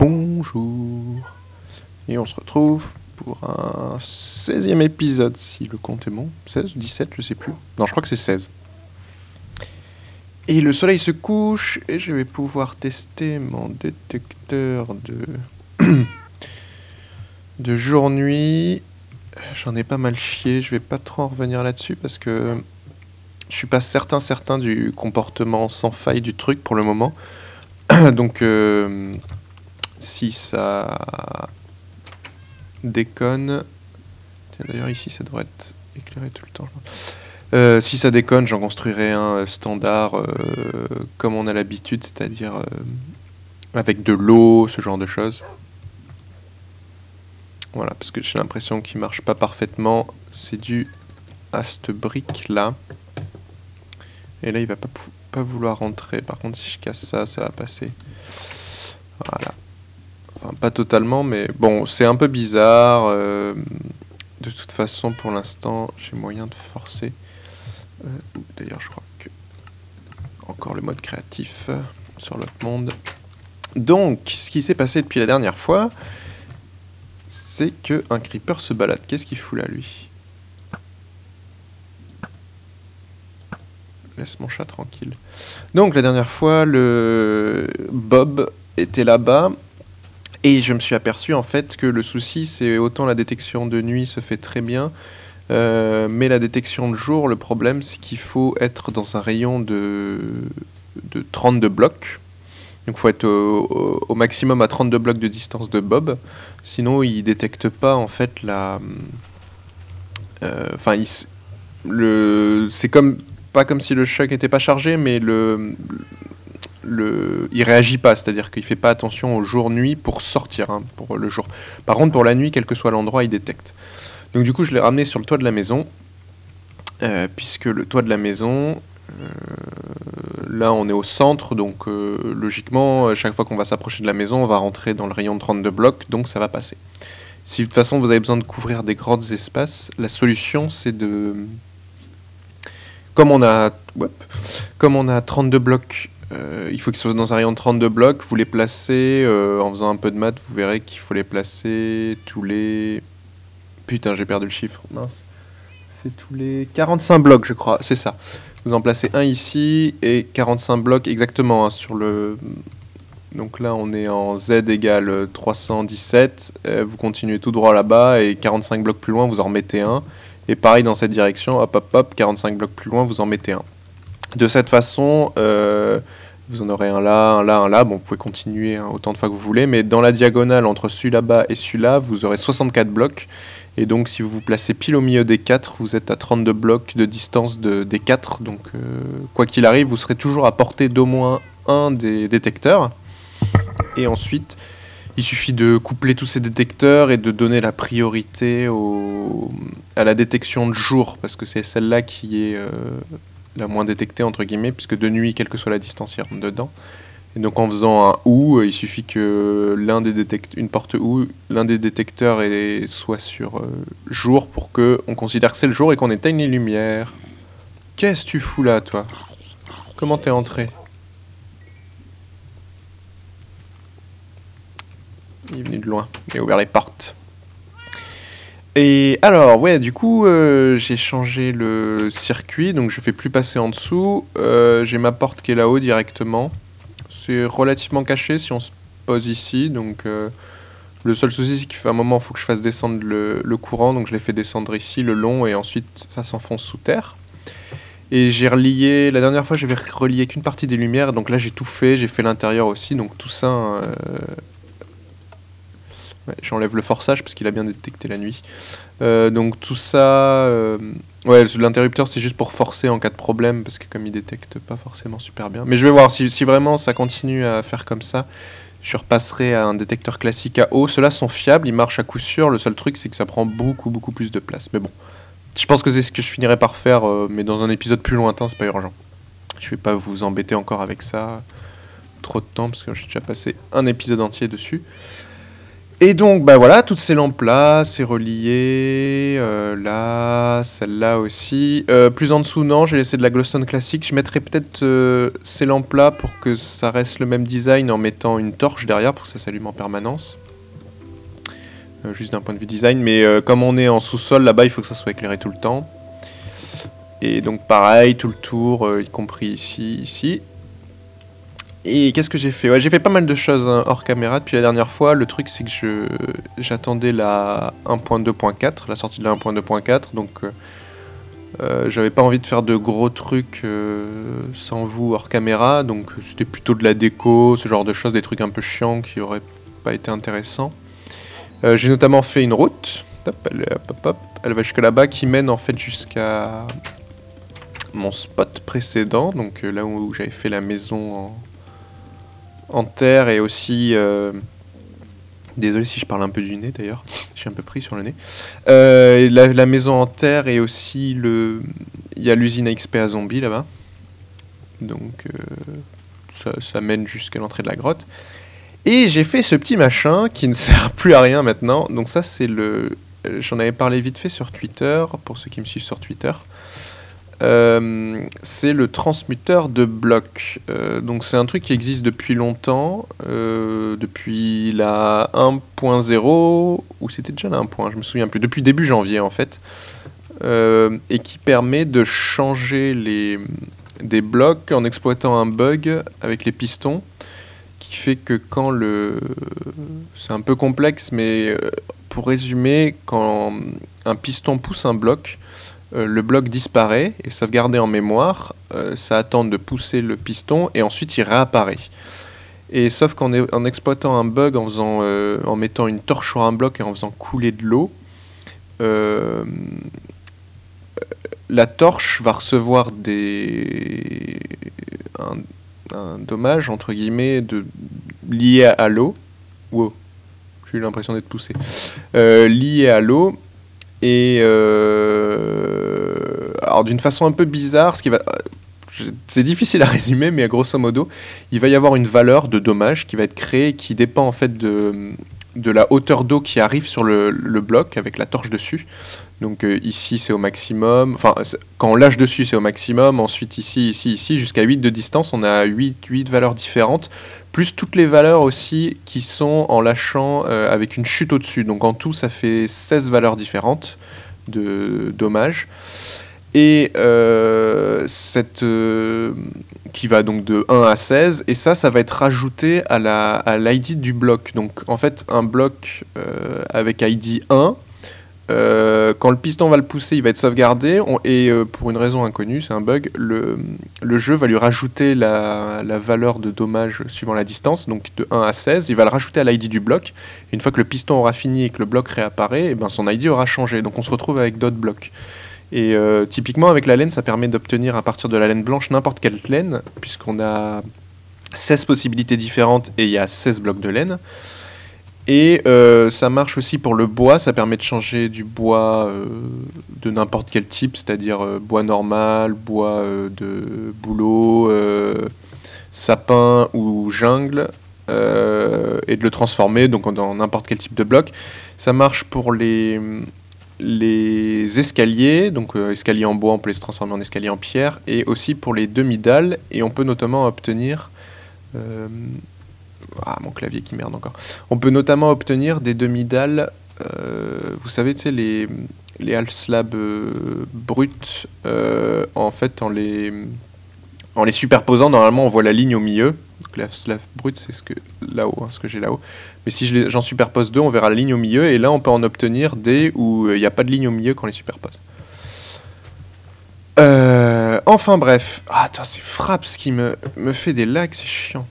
Bonjour. Et on se retrouve pour un 16e épisode, si le compte est bon. 16, 17, je sais plus. Non, je crois que c'est 16. Et le soleil se couche et je vais pouvoir tester mon détecteur de jour-nuit. J'en ai pas mal chié, je vais pas trop en revenir là-dessus parce que je suis pas certain du comportement sans faille du truc pour le moment. Donc si ça déconne... Tiens, d'ailleurs ici ça devrait être éclairé tout le temps. Si ça déconne, j'en construirai un standard comme on a l'habitude, c'est-à-dire avec de l'eau, ce genre de choses. Voilà, parce que j'ai l'impression qu'il marche pas parfaitement. C'est dû à cette brique là. Et là il va pas vouloir rentrer. Par contre si je casse ça, ça va passer. Voilà. Enfin pas totalement, mais bon, c'est un peu bizarre. De toute façon, pour l'instant, j'ai moyen de forcer. D'ailleurs, je crois que... Encore le mode créatif sur l'autre monde. Donc, ce qui s'est passé depuis la dernière fois, c'est qu'un creeper se balade. Qu'est-ce qu'il fout là, lui? Laisse mon chat tranquille. Donc, la dernière fois, le Bob était là-bas. Et je me suis aperçu, en fait, que le souci, c'est autant la détection de nuit se fait très bien, mais la détection de jour, le problème, c'est qu'il faut être dans un rayon de 32 blocs. Donc il faut être au maximum à 32 blocs de distance de Bob. Sinon, il détecte pas, en fait, la... Enfin, c'est comme... Pas comme si le choc n'était pas chargé, mais il réagit pas, c'est-à-dire qu'il fait pas attention au jour-nuit pour sortir, hein, pour le jour. Par contre, pour la nuit, quel que soit l'endroit, il détecte. Donc du coup, je l'ai ramené sur le toit de la maison, puisque le toit de la maison, là, on est au centre, donc logiquement, chaque fois qu'on va s'approcher de la maison, on va rentrer dans le rayon de 32 blocs, donc ça va passer. Si de toute façon, vous avez besoin de couvrir des grands espaces, la solution, c'est de... Comme on a 32 blocs, il faut qu'ils soient dans un rayon de 32 blocs. Vous les placez, en faisant un peu de maths, vous verrez qu'il faut les placer tous les... Putain, j'ai perdu le chiffre, mince. C'est tous les 45 blocs, je crois, c'est ça. Vous en placez un ici, et 45 blocs exactement, hein, sur le... Donc là, on est en Z égale 317. Vous continuez tout droit là-bas, et 45 blocs plus loin, vous en remettez un. Et pareil dans cette direction, hop hop hop, 45 blocs plus loin, vous en mettez un. De cette façon, vous en aurez un là, un là, un là. Bon, vous pouvez continuer hein, autant de fois que vous voulez, mais dans la diagonale entre celui là-bas et celui-là, vous aurez 64 blocs. Et donc, si vous vous placez pile au milieu des 4, vous êtes à 32 blocs de distance des 4. Donc, quoi qu'il arrive, vous serez toujours à portée d'au moins un des détecteurs. Et ensuite... Il suffit de coupler tous ces détecteurs et de donner la priorité à la détection de jour, parce que c'est celle-là qui est la moins détectée, entre guillemets, puisque de nuit, quelle que soit la distance, il rentre dedans. Et donc en faisant un OU, il suffit que une porte OU, l'un des détecteurs soit sur jour pour qu'on considère que c'est le jour et qu'on éteigne les lumières. Qu'est-ce que tu fous là, toi? Comment t'es entré? Il est venu de loin, il a ouvert les portes. Et alors, ouais, du coup, j'ai changé le circuit, donc je fais plus passer en dessous. J'ai ma porte qui est là-haut directement. C'est relativement caché si on se pose ici, donc le seul souci c'est qu'à un moment, il faut que je fasse descendre le courant, donc je l'ai fait descendre ici, le long, et ensuite ça s'enfonce sous terre. Et j'ai relié, la dernière fois j'avais relié qu'une partie des lumières, donc là j'ai tout fait, j'ai fait l'intérieur aussi, donc tout ça... Ouais, j'enlève le forçage parce qu'il a bien détecté la nuit. Donc tout ça... Ouais, l'interrupteur c'est juste pour forcer en cas de problème parce que comme il détecte pas forcément super bien. Mais je vais voir si vraiment ça continue à faire comme ça. Je repasserai à un détecteur classique à eau. Ceux-là sont fiables, ils marchent à coup sûr. Le seul truc c'est que ça prend beaucoup plus de place. Mais bon, je pense que c'est ce que je finirai par faire, mais dans un épisode plus lointain, c'est pas urgent. Je vais pas vous embêter encore avec ça trop de temps parce que j'ai déjà passé un épisode entier dessus. Et donc, bah voilà, toutes ces lampes-là, c'est relié. Là, celle-là aussi. Plus en dessous, non, j'ai laissé de la glowstone classique. Je mettrai peut-être ces lampes-là pour que ça reste le même design en mettant une torche derrière pour que ça s'allume en permanence. Juste d'un point de vue design. Mais comme on est en sous-sol, là-bas, il faut que ça soit éclairé tout le temps. Et donc, pareil, tout le tour, y compris ici, ici. Et qu'est-ce que j'ai fait? Ouais, j'ai fait pas mal de choses hein, hors caméra depuis la dernière fois. Le truc, c'est que j'attendais la 1.2.4, la sortie de la 1.2.4. Donc, j'avais pas envie de faire de gros trucs sans vous hors caméra. Donc, c'était plutôt de la déco, ce genre de choses, des trucs un peu chiants qui auraient pas été intéressants. J'ai notamment fait une route. Hop, elle va jusque là-bas qui mène en fait jusqu'à mon spot précédent. Donc, là où j'avais fait la maison en terre et aussi désolé si je parle un peu du nez d'ailleurs, je suis un peu pris sur le nez. La maison en terre et aussi il y a l'usine à XP à zombies là-bas. Donc ça mène jusqu'à l'entrée de la grotte. Et j'ai fait ce petit machin qui ne sert plus à rien maintenant. Donc ça c'est j'en avais parlé vite fait sur Twitter, pour ceux qui me suivent sur Twitter. C'est le transmuteur de blocs. Donc c'est un truc qui existe depuis longtemps, depuis la 1.0, ou c'était déjà la 1. Je me souviens plus, depuis début janvier en fait, et qui permet de changer des blocs en exploitant un bug avec les pistons, qui fait que quand c'est un peu complexe, mais pour résumer, quand un piston pousse un bloc, le bloc disparaît et sauvegardé en mémoire, ça attend de pousser le piston et ensuite il réapparaît. Et sauf qu'en exploitant un bug, en mettant une torche sur un bloc et en faisant couler de l'eau, la torche va recevoir un dommage entre guillemets lié à l'eau. Wow, j'ai eu l'impression d'être poussé. Lié à l'eau. Et alors d'une façon un peu bizarre, c'est difficile à résumer, mais grosso modo, il va y avoir une valeur de dommage qui va être créée, qui dépend en fait de la hauteur d'eau qui arrive sur le bloc avec la torche dessus. Donc ici c'est au maximum, enfin quand on lâche dessus c'est au maximum, ensuite ici, jusqu'à 8 de distance, on a 8 valeurs différentes, plus toutes les valeurs aussi qui sont en lâchant avec une chute au-dessus. Donc en tout ça fait 16 valeurs différentes de dommages. Et qui va donc de 1 à 16, et ça va être rajouté à l'ID du bloc. Donc en fait un bloc avec ID 1, quand le piston va le pousser, il va être sauvegardé, et pour une raison inconnue, c'est un bug, le jeu va lui rajouter la valeur de dommage suivant la distance, donc de 1 à 16, il va le rajouter à l'ID du bloc. Une fois que le piston aura fini et que le bloc réapparaît, et ben son ID aura changé, donc on se retrouve avec d'autres blocs. Et typiquement avec la laine, ça permet d'obtenir à partir de la laine blanche n'importe quelle laine, puisqu'on a 16 possibilités différentes et il y a 16 blocs de laine. Et ça marche aussi pour le bois, ça permet de changer du bois de n'importe quel type, c'est-à-dire bois normal, bois de bouleau, sapin ou jungle, et de le transformer donc dans n'importe quel type de bloc. Ça marche pour les escaliers, donc escaliers en bois, on peut les transformer en escaliers en pierre, et aussi pour les demi-dalles, et on peut notamment obtenir... mon clavier qui merde encore. On peut notamment obtenir des demi-dalles, vous savez, tu sais, les half slabs bruts, en fait, en les superposant, normalement, on voit la ligne au milieu. Donc, les half slabs bruts, c'est ce que j'ai là-haut. Mais si j'en superpose deux, on verra la ligne au milieu, et là, on peut en obtenir des où il n'y a pas de ligne au milieu quand on les superpose. Enfin, bref. Ah, attends, c'est Fraps qui me fait des lags, c'est chiant.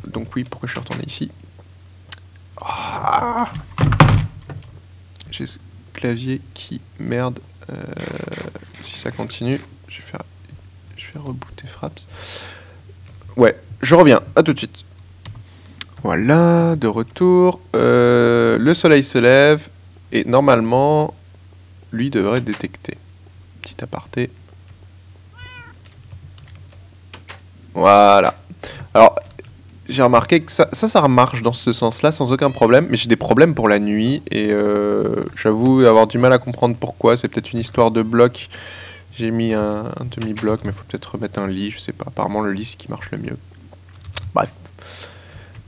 Donc oui, pourquoi je suis retourné ici? J'ai ce clavier qui merde. Si ça continue, je vais rebooter Fraps. Ouais, je reviens, à tout de suite. Voilà, de retour. Le soleil se lève et normalement, lui devrait détecter. Petit aparté. Voilà. Alors, j'ai remarqué que ça marche dans ce sens-là sans aucun problème, mais j'ai des problèmes pour la nuit et j'avoue avoir du mal à comprendre pourquoi. C'est peut-être une histoire de bloc. J'ai mis un demi-bloc, mais il faut peut-être remettre un lit, je sais pas. Apparemment, le lit, c'est qui marche le mieux. Bref.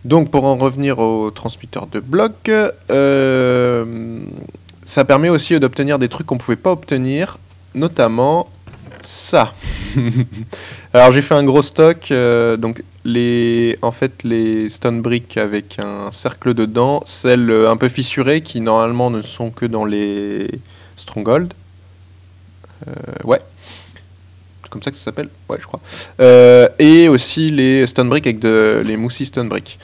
Donc, pour en revenir au transmetteur de bloc, ça permet aussi d'obtenir des trucs qu'on pouvait pas obtenir, notamment ça. Alors, j'ai fait un gros stock, donc en fait, les stone bricks avec un cercle dedans, celles un peu fissurées qui normalement ne sont que dans les stronghold. Ouais, c'est comme ça que ça s'appelle. Ouais, je crois. Et aussi les stone bricks avec les moussis stone bricks.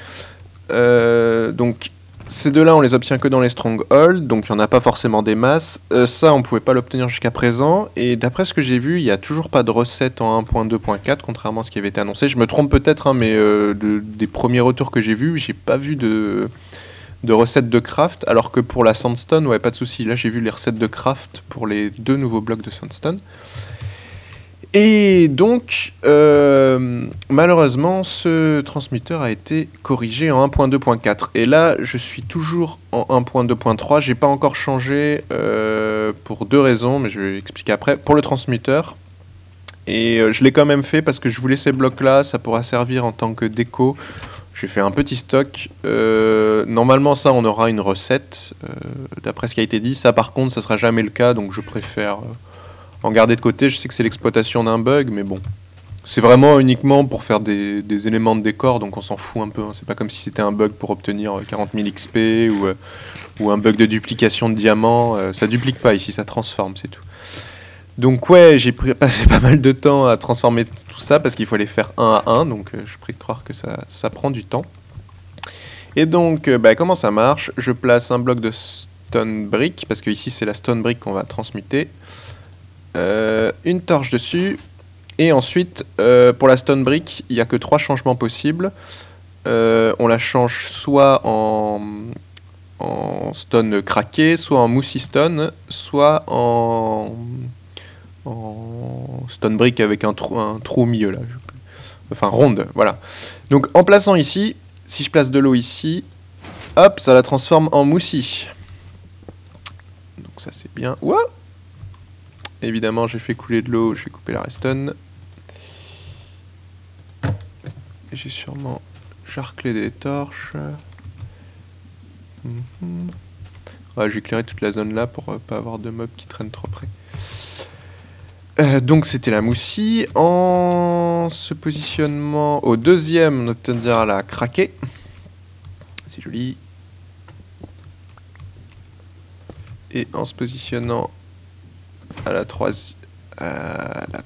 Donc ces deux-là, on les obtient que dans les strongholds, donc il n'y en a pas forcément des masses. Ça, on ne pouvait pas l'obtenir jusqu'à présent. Et d'après ce que j'ai vu, il n'y a toujours pas de recette en 1.2.4, contrairement à ce qui avait été annoncé. Je me trompe peut-être, hein, mais des premiers retours que j'ai vus, j'ai pas vu de recettes de craft, alors que pour la sandstone, ouais, pas de souci. Là, j'ai vu les recettes de craft pour les 2 nouveaux blocs de sandstone. Et donc, malheureusement, ce transmetteur a été corrigé en 1.2.4. Et là, je suis toujours en 1.2.3. J'ai pas encore changé pour 2 raisons, mais je vais expliquer après. Pour le transmetteur, et je l'ai quand même fait parce que je voulais ces blocs-là, ça pourra servir en tant que déco. J'ai fait un petit stock. Normalement, ça, on aura une recette, d'après ce qui a été dit. Ça, par contre, ça sera jamais le cas, donc je préfère en garder de côté. Je sais que c'est l'exploitation d'un bug, mais bon. C'est vraiment uniquement pour faire des éléments de décor, donc on s'en fout un peu. Hein. C'est pas comme si c'était un bug pour obtenir 40 000 XP ou un bug de duplication de diamants. Ça duplique pas ici, ça transforme, c'est tout. Donc ouais, j'ai passé pas mal de temps à transformer tout ça parce qu'il faut les faire un à un, donc je prie de croire que ça prend du temps. Et donc, comment ça marche? Je place un bloc de stone brick, parce que ici c'est la stone brick qu'on va transmuter. Une torche dessus, et ensuite, pour la stone brick, il n'y a que 3 changements possibles. On la change soit en stone craqué, soit en moussi stone, soit en stone brick avec un trou au milieu là, enfin ronde, voilà. Donc en plaçant ici, si je place de l'eau ici, hop, ça la transforme en moussi. Donc ça c'est bien. Ouah, évidemment j'ai fait couler de l'eau, je vais couper la redstone. Et j'ai sûrement charclé des torches. Ouais, j'ai éclairé toute la zone là pour pas avoir de mobs qui traînent trop près. Donc c'était la moussie. En ce positionnement, au deuxième, on obtiendra la craquée. C'est joli. Et en se positionnant à la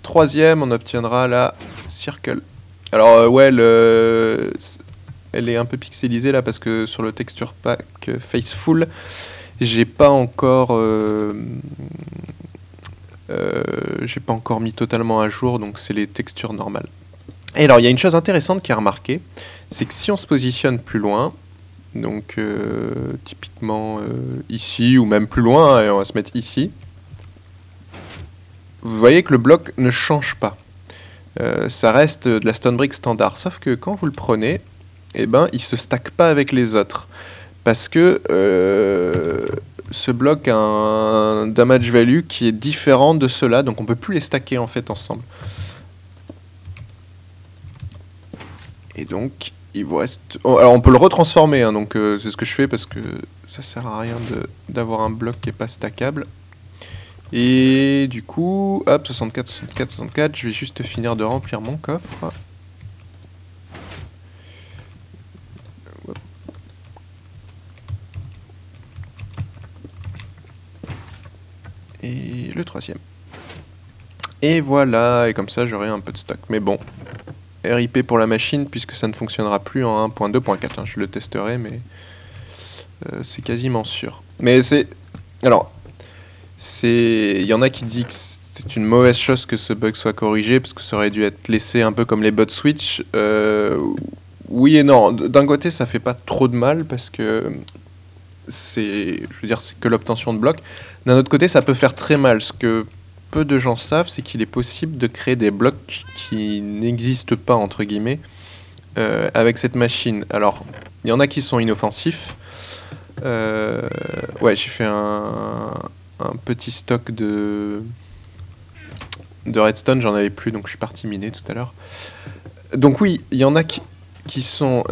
troisième, on obtiendra la circle. Alors ouais, elle est un peu pixelisée là parce que sur le texture pack Faceful, j'ai pas encore mis totalement à jour, donc c'est les textures normales. Et alors il y a une chose intéressante qui est remarquée, c'est que si on se positionne plus loin, donc typiquement ici ou même plus loin, et on va se mettre ici, vous voyez que le bloc ne change pas. Ça reste de la stone brick standard, sauf que quand vous le prenez, eh ben, il se stack pas avec les autres. Parce que ce bloc a un damage value qui est différent de ceux-là, donc on peut plus les stacker en fait ensemble. Et donc, il vous reste... Oh, alors on peut le retransformer, hein, donc c'est ce que je fais parce que ça sert à rien d'avoir un bloc qui est pas stackable. Et du coup, hop, 64, 64, 64, je vais juste finir de remplir mon coffre. Et le troisième. Et voilà, et comme ça j'aurai un peu de stock. Mais bon, RIP pour la machine, puisque ça ne fonctionnera plus en 1.2.4. Hein. Je le testerai, mais c'est quasiment sûr. Mais c'est... Alors... Il y en a qui disent que c'est une mauvaise chose que ce bug soit corrigé parce que ça aurait dû être laissé un peu comme les bot switch. Oui et non. D'un côté, ça fait pas trop de mal parce que c'est que l'obtention de blocs. D'un autre côté, ça peut faire très mal. Ce que peu de gens savent, c'est qu'il est possible de créer des blocs qui n'existent pas entre guillemets avec cette machine. Alors, il y en a qui sont inoffensifs. Ouais, j'ai fait un petit stock de redstone, j'en avais plus, donc je suis parti miner tout à l'heure. Donc oui, il y en a qui sont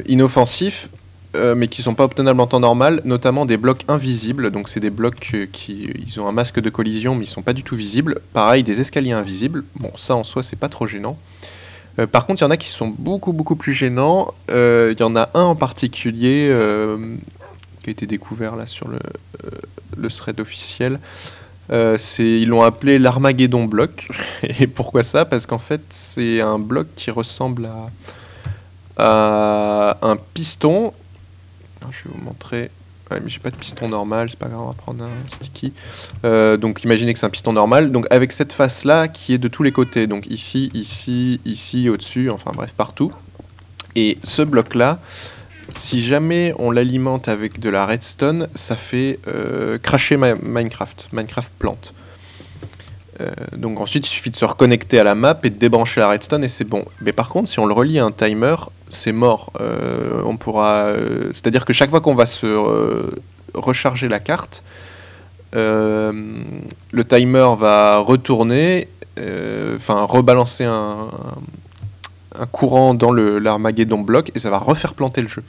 inoffensifs, mais qui sont pas obtenables en temps normal, notamment des blocs invisibles. Donc c'est des blocs ils ont un masque de collision, mais ils sont pas du tout visibles. Pareil, des escaliers invisibles. Bon, ça en soi, c'est pas trop gênant. Par contre, il y en a qui sont beaucoup beaucoup plus gênants. Il y en a un en particulier qui a été découvert là sur le thread officiel. Ils l'ont appelé l'Armageddon bloc. Et pourquoi ça? Parce qu'en fait, c'est un bloc qui ressemble à un piston. Alors, je vais vous montrer. Ouais, mais j'ai pas de piston normal, c'est pas grave, on va prendre un sticky. Donc imaginez que c'est un piston normal, donc avec cette face là qui est de tous les côtés, donc ici, ici, ici, au-dessus, enfin bref, partout. Et ce bloc là, si jamais on l'alimente avec de la redstone, ça fait crasher Minecraft plante. Donc ensuite il suffit de se reconnecter à la map et de débrancher la redstone et c'est bon. Mais par contre si on le relie à un timer, c'est mort. On pourra, c'est-à-dire que chaque fois qu'on va se recharger la carte, le timer va retourner, enfin rebalancer un courant dans l'Armageddon block et ça va refaire planter le jeu.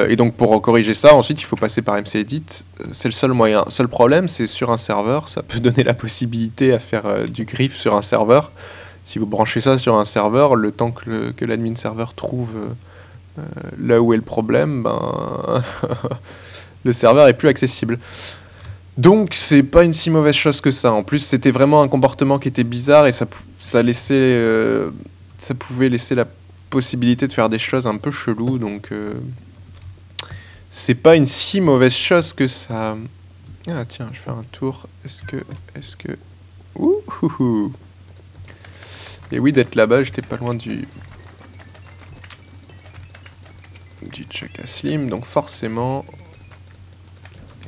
Et donc pour corriger ça, ensuite il faut passer par MCEdit, c'est le seul moyen. Seul problème, c'est sur un serveur, ça peut donner la possibilité à faire du griff sur un serveur. Si vous branchez ça sur un serveur, le temps que l'admin serveur trouve là où est le problème, ben le serveur est plus accessible. Donc c'est pas une si mauvaise chose que ça. En plus c'était vraiment un comportement qui était bizarre et ça pouvait laisser la possibilité de faire des choses un peu cheloues, donc c'est pas une si mauvaise chose que ça. Ah tiens, je fais un tour. Est-ce que... Ouh. Et oui, d'être là-bas, j'étais pas loin du Chaka Slim, donc forcément...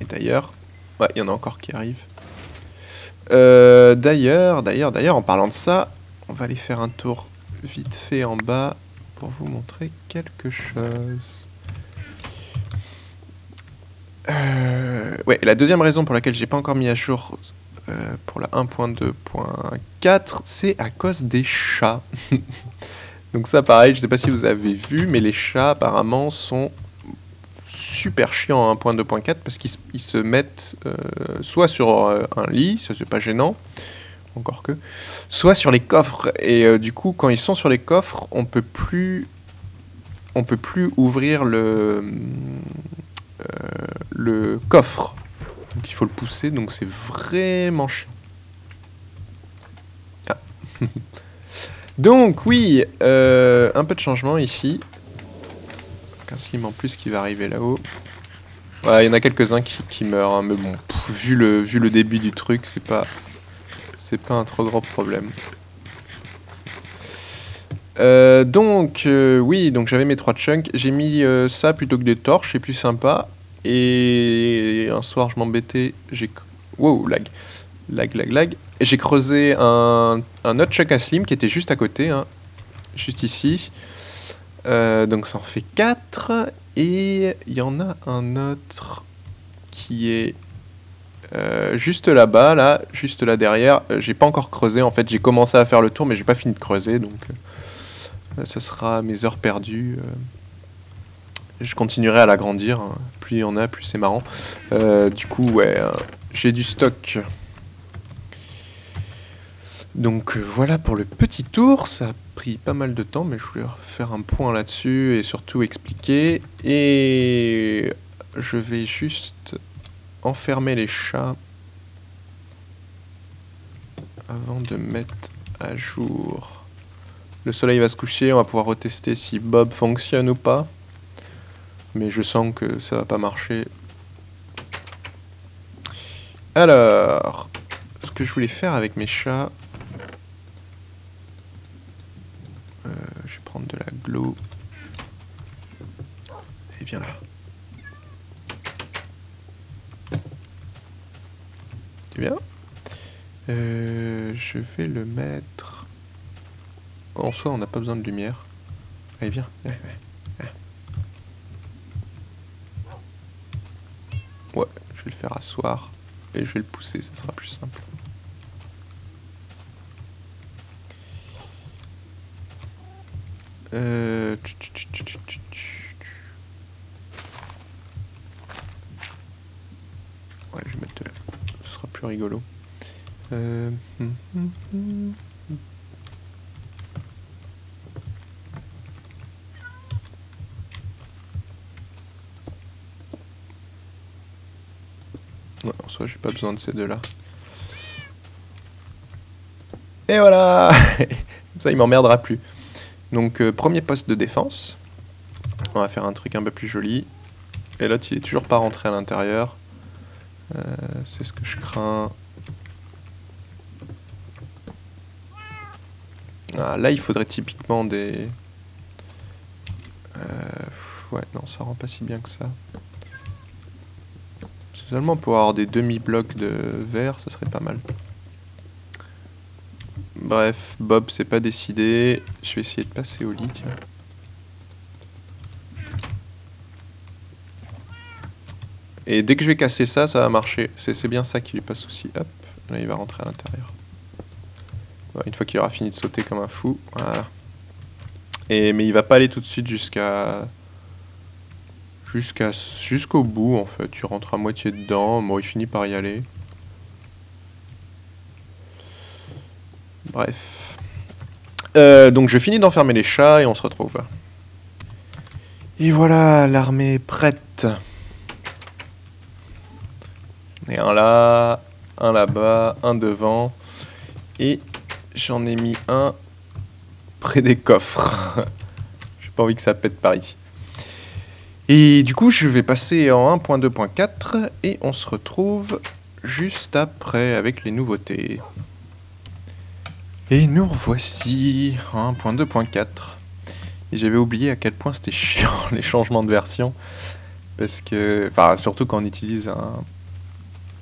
Et d'ailleurs... Ouais, il y en a encore qui arrivent. D'ailleurs, en parlant de ça, on va aller faire un tour vite fait en bas pour vous montrer quelque chose. Ouais, la deuxième raison pour laquelle j'ai pas encore mis à jour pour la 1.2.4, c'est à cause des chats. Donc ça pareil, je sais pas si vous avez vu, mais les chats apparemment sont super chiants à 1.2.4 parce qu'ils se mettent soit sur un lit, ça c'est pas gênant, encore que, soit sur les coffres. Et du coup, quand ils sont sur les coffres, on peut plus ouvrir le coffre. Donc il faut le pousser, donc c'est vraiment chiant. Ah. Donc oui, un peu de changement ici. Un slim en plus qui va arriver là-haut. Ouais, il y en a quelques-uns qui meurent, hein, mais bon, vu le début du truc, c'est pas un trop gros problème. Oui, donc j'avais mes 3 chunks. J'ai mis ça plutôt que des torches, c'est plus sympa. Et un soir, je m'embêtais. Wow, lag. Et j'ai creusé un autre chunk à slim qui était juste à côté, hein, juste ici. Donc ça en fait 4. Et il y en a un autre qui est juste là-bas, là, juste là derrière. J'ai pas encore creusé. En fait, j'ai commencé à faire le tour, mais j'ai pas fini de creuser. Donc ça sera mes heures perdues. Je continuerai à l'agrandir. Hein. Plus il y en a, plus c'est marrant. Du coup, ouais, j'ai du stock. Donc voilà pour le petit tour. Ça a pris pas mal de temps, mais je voulais faire un point là-dessus et surtout expliquer. Et je vais juste enfermer les chats avant de mettre à jour. Le soleil va se coucher, on va pouvoir retester si Bob fonctionne ou pas. Mais je sens que ça va pas marcher. Alors, ce que je voulais faire avec mes chats... je vais prendre de la glow. Et viens là. Tu viens ? Je vais le mettre... En soi, on n'a pas besoin de lumière. Allez, viens. Ouais, je vais le faire asseoir. Et je vais le pousser, ça sera plus simple. Ouais, je vais mettre de là. Ce sera plus rigolo. Ouais, en soi, j'ai pas besoin de ces deux-là. Et voilà. Comme ça, il m'emmerdera plus. Donc, premier poste de défense. On va faire un truc un peu plus joli. Et l'autre, il est toujours pas rentré à l'intérieur. C'est ce que je crains. Ah, là, il faudrait typiquement des... ouais, non, ça rend pas si bien que ça. Seulement pour avoir des demi-blocs de verre, ça serait pas mal. Bref, Bob c'est pas décidé. Je vais essayer de passer au lit, tiens. Et dès que je vais casser ça, ça va marcher. C'est bien ça qui lui passe aussi. Hop, là il va rentrer à l'intérieur. Ouais, une fois qu'il aura fini de sauter comme un fou. Voilà. Mais il va pas aller tout de suite jusqu'au bout en fait. Il rentre à moitié dedans. Bon, il finit par y aller. Bref. Donc je finis d'enfermer les chats et on se retrouve. Et voilà, l'armée est prête. Et un là, un là-bas, un devant. Et j'en ai mis un près des coffres. J'ai pas envie que ça pète par ici. Et du coup, je vais passer en 1.2.4 et on se retrouve juste après avec les nouveautés. Et nous revoici en 1.2.4. Et j'avais oublié à quel point c'était chiant les changements de version. Parce que, enfin, surtout quand on utilise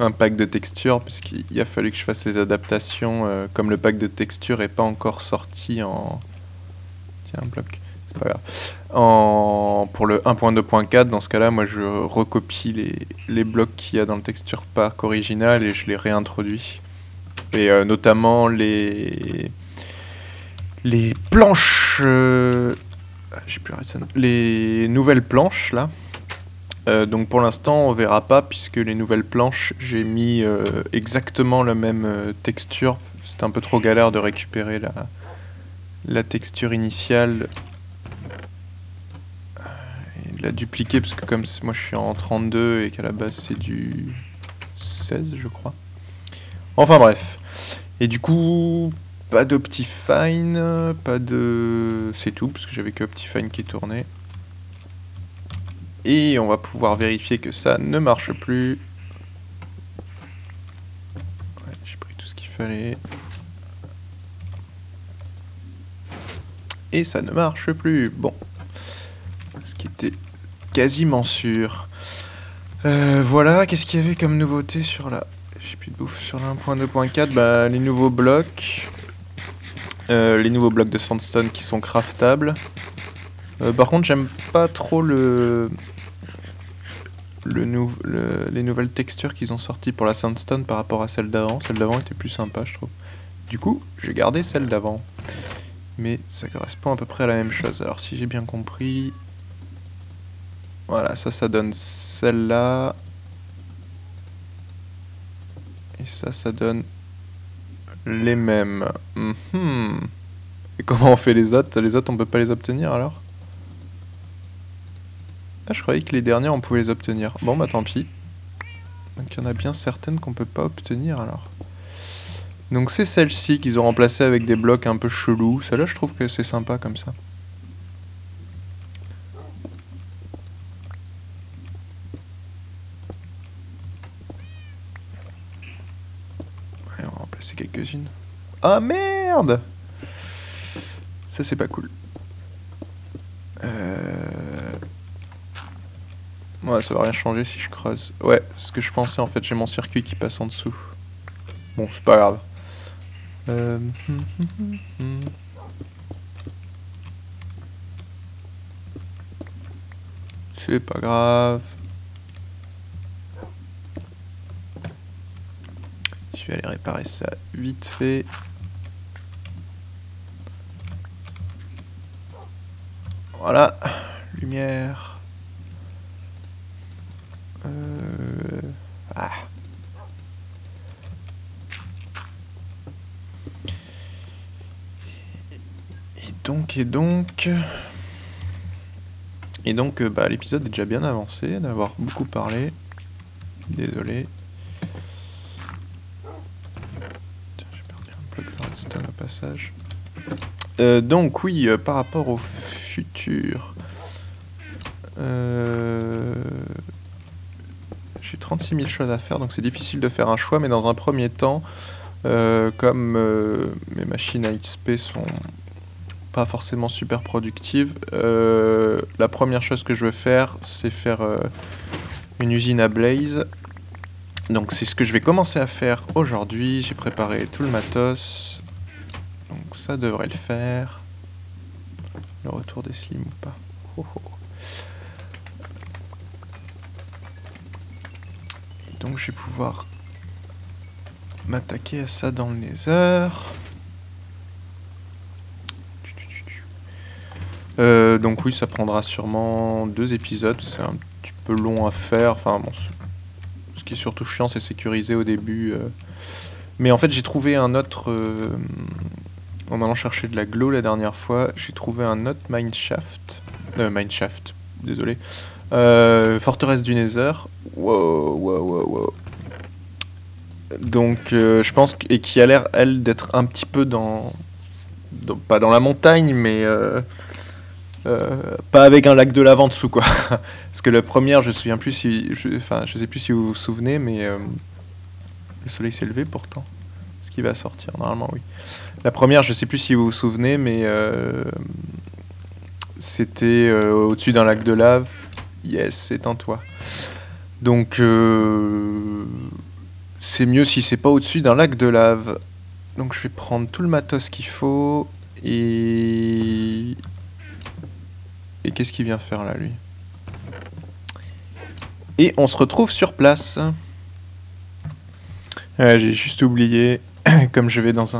un pack de texture, puisqu'il a fallu que je fasse les adaptations, comme le pack de texture n'est pas encore sorti en... Tiens, un bloc, c'est pas grave. Pour le 1.2.4, dans ce cas-là, moi je recopie les blocs qu'il y a dans le texture pack original et je les réintroduis. Et notamment les planches... j'ai plus arrêté ça. Les nouvelles planches, là. Donc pour l'instant on verra pas puisque les nouvelles planches j'ai mis exactement la même texture. C'était un peu trop galère de récupérer la texture initiale et de la dupliquer parce que comme moi je suis en 32 et qu'à la base c'est du 16 je crois. Enfin bref. Et du coup pas d'Optifine, pas de... c'est tout parce que j'avais que Optifine qui tournait. Et on va pouvoir vérifier que ça ne marche plus. Ouais, j'ai pris tout ce qu'il fallait. Et ça ne marche plus. Bon. Ce qui était quasiment sûr. Voilà, qu'est-ce qu'il y avait comme nouveauté sur la... J'ai plus de bouffe. Sur la 1.2.4, bah, les nouveaux blocs. Les nouveaux blocs de sandstone qui sont craftables. Par contre, j'aime pas trop les nouvelles textures qu'ils ont sorties pour la sandstone par rapport à celle d'avant. Celle d'avant était plus sympa, je trouve. Du coup, j'ai gardé celle d'avant. Mais ça correspond à peu près à la même chose. Alors, si j'ai bien compris... Voilà, ça donne celle-là. Et ça donne les mêmes. Et comment on fait les autres? Les autres, on peut pas les obtenir, alors? Ah, je croyais que les dernières, on pouvait les obtenir. Bon, bah tant pis. Donc il y en a bien certaines qu'on peut pas obtenir, alors. Donc c'est celle-ci qu'ils ont remplacée avec des blocs un peu chelous. Celle-là, je trouve que c'est sympa comme ça. Ouais, on va remplacer quelques-unes. Ah merde! Ça, c'est pas cool. Ouais, ça va rien changer si je creuse. Ouais, ce que je pensais, en fait, j'ai mon circuit qui passe en dessous. Bon, c'est pas grave. C'est pas grave. Je vais aller réparer ça vite fait. Voilà. Lumière. Ah. Et donc, bah, l'épisode est déjà bien avancé, d'avoir beaucoup parlé. Désolé. Tiens, j'ai perdu un bloc de redstone au passage. Donc oui, par rapport au futur, j'ai 36 000 choses à faire, donc c'est difficile de faire un choix, mais dans un premier temps, comme mes machines à XP sont pas forcément super productives, la première chose que je veux faire, c'est faire une usine à blaze. Donc c'est ce que je vais commencer à faire aujourd'hui. J'ai préparé tout le matos. Donc ça devrait le faire. Le retour des slims ou pas. Oh, oh. Et donc je vais pouvoir m'attaquer à ça dans le nether. Donc oui, ça prendra sûrement 2 épisodes. C'est un petit peu long à faire. Enfin bon, ce qui est surtout chiant, c'est sécuriser au début. Mais en fait, j'ai trouvé un autre... en allant chercher de la glow la dernière fois, j'ai trouvé un autre mineshaft. Mineshaft, désolé. Forteresse du Nether. Wow. Donc, je pense... Et qui a l'air, elle, d'être un petit peu pas dans la montagne, mais... pas avec un lac de lave en dessous, quoi. Parce que la première, je sais plus si vous vous souvenez, mais le soleil s'est levé pourtant. Ce qui va sortir, normalement, oui. La première, je sais plus si vous vous souvenez, mais c'était au-dessus d'un lac de lave. Yes, éteins-toi. Donc, c'est mieux si c'est pas au-dessus d'un lac de lave. Donc, je vais prendre tout le matos qu'il faut et... Et qu'est-ce qu'il vient faire là, lui? Et on se retrouve sur place. J'ai juste oublié, comme je vais dans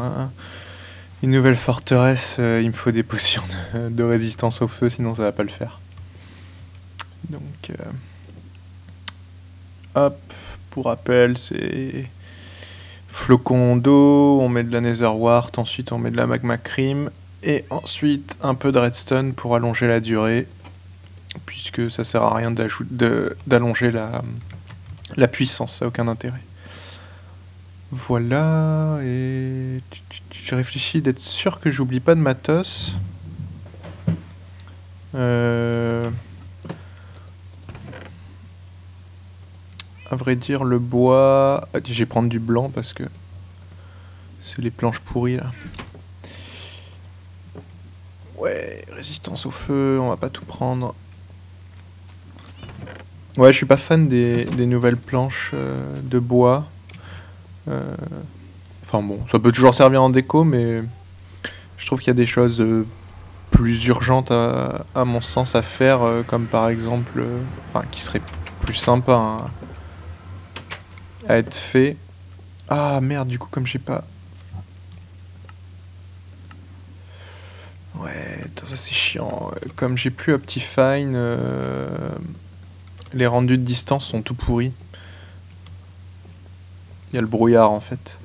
une nouvelle forteresse, il me faut des potions de résistance au feu, sinon ça va pas le faire. Donc, hop, pour rappel, c'est flocon d'eau, on met de la nether wart, ensuite on met de la magma cream. Et ensuite, un peu de redstone pour allonger la durée, puisque ça sert à rien d'allonger la puissance, ça n'a aucun intérêt. Voilà, et j'ai réfléchi d'être sûr que j'oublie pas de matos. À vrai dire, le bois... Je vais prendre du blanc parce que c'est les planches pourries là. Ouais, résistance au feu, on va pas tout prendre. Ouais, je suis pas fan des nouvelles planches de bois. Enfin bon, ça peut toujours servir en déco, mais je trouve qu'il y a des choses plus urgentes à mon sens à faire, comme par exemple, qui seraient plus sympas à être fait. Ah merde, du coup, comme j'ai pas... Ouais, ça c'est chiant. Comme j'ai plus Optifine, les rendus de distance sont tout pourris. Il y a le brouillard en fait.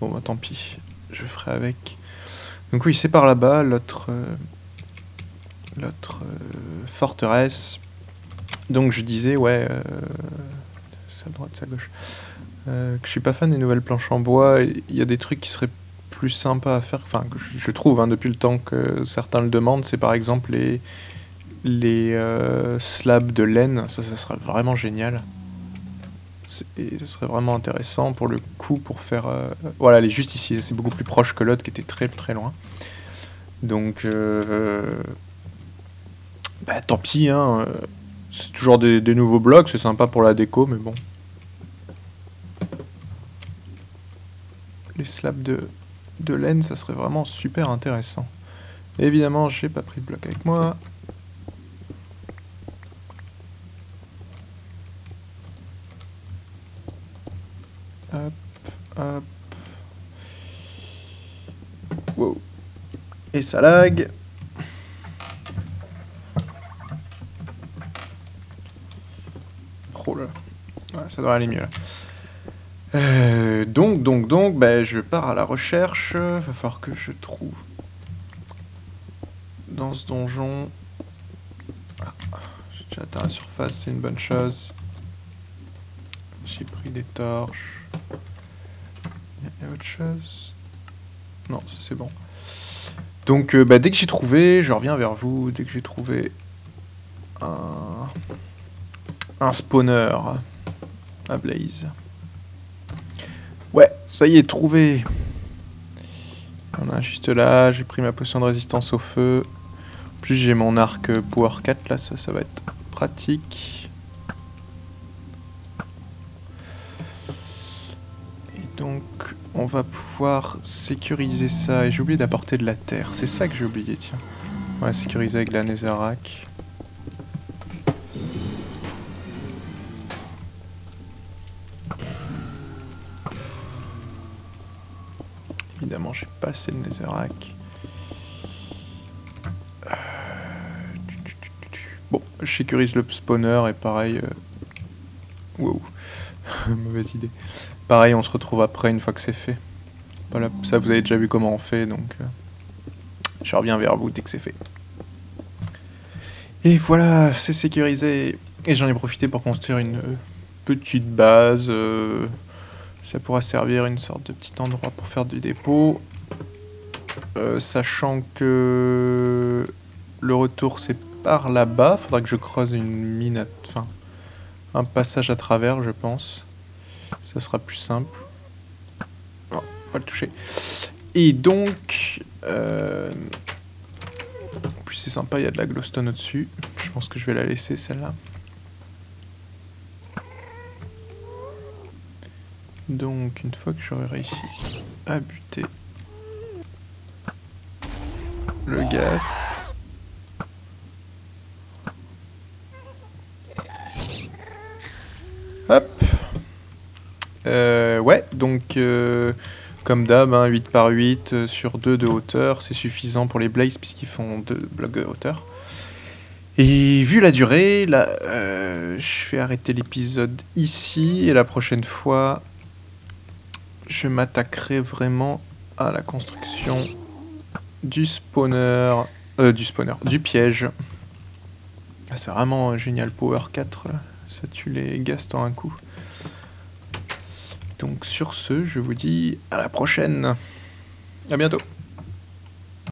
Bon bah tant pis, je ferai avec. Donc oui, c'est par là-bas, l'autre forteresse. Donc je disais, ouais, c'est à droite, c'est à gauche. Que je suis pas fan des nouvelles planches en bois. Il y a des trucs qui seraient plus sympa à faire, enfin que je trouve depuis le temps que certains le demandent, c'est par exemple les slabs de laine, ça serait vraiment génial. Et ce serait vraiment intéressant pour le coup pour faire... voilà, elle est juste ici, c'est beaucoup plus proche que l'autre qui était très très loin. Donc bah tant pis, hein, c'est toujours des nouveaux blocs, c'est sympa pour la déco, mais bon. Les slabs de laine, ça serait vraiment super intéressant. Et évidemment, j'ai pas pris de bloc avec moi. Hop. Wow. Et ça lag. Oh là là. Ouais, ça devrait aller mieux là. Donc, bah, je pars à la recherche. Va falloir que je trouve dans ce donjon. Ah, j'ai déjà atteint la surface, c'est une bonne chose. J'ai pris des torches. Il y a autre chose? Non, ça c'est bon. Donc, bah, dès que j'ai trouvé, je reviens vers vous. Dès que j'ai trouvé un spawner à Blaze. Ouais, ça y est, trouvé. On a juste là, j'ai pris ma potion de résistance au feu. En plus, j'ai mon arc Power 4 là, ça va être pratique. Et donc, on va pouvoir sécuriser ça. Et j'ai oublié d'apporter de la terre. C'est ça que j'ai oublié, tiens. Ouais, sécuriser avec la netherrack. Évidemment, j'ai pas assez de netherrack. Bon, je sécurise le spawner et pareil... Wow, mauvaise idée. Pareil, on se retrouve après une fois que c'est fait. Voilà, ça vous avez déjà vu comment on fait, donc... je reviens vers vous dès que c'est fait. Et voilà, c'est sécurisé. Et j'en ai profité pour construire une petite base. Ça pourra servir une sorte de petit endroit pour faire du dépôt. Sachant que le retour c'est par là-bas. Faudra que je creuse une mine, enfin un passage à travers, je pense. Ça sera plus simple. Non, pas le toucher. Et donc, en plus c'est sympa, il y a de la glowstone au-dessus. Je pense que je vais la laisser celle-là. Donc, une fois que j'aurai réussi à buter le ghast, hop, ouais, donc comme d'hab, hein, 8 par 8 sur 2 de hauteur, c'est suffisant pour les blazes puisqu'ils font 2 blocs de hauteur. Et vu la durée, là, je vais arrêter l'épisode ici et la prochaine fois, je m'attaquerai vraiment à la construction du spawner, du piège. Ah, c'est vraiment génial, Power 4, ça tue les ghasts en un coup. Donc sur ce, je vous dis à la prochaine. À bientôt.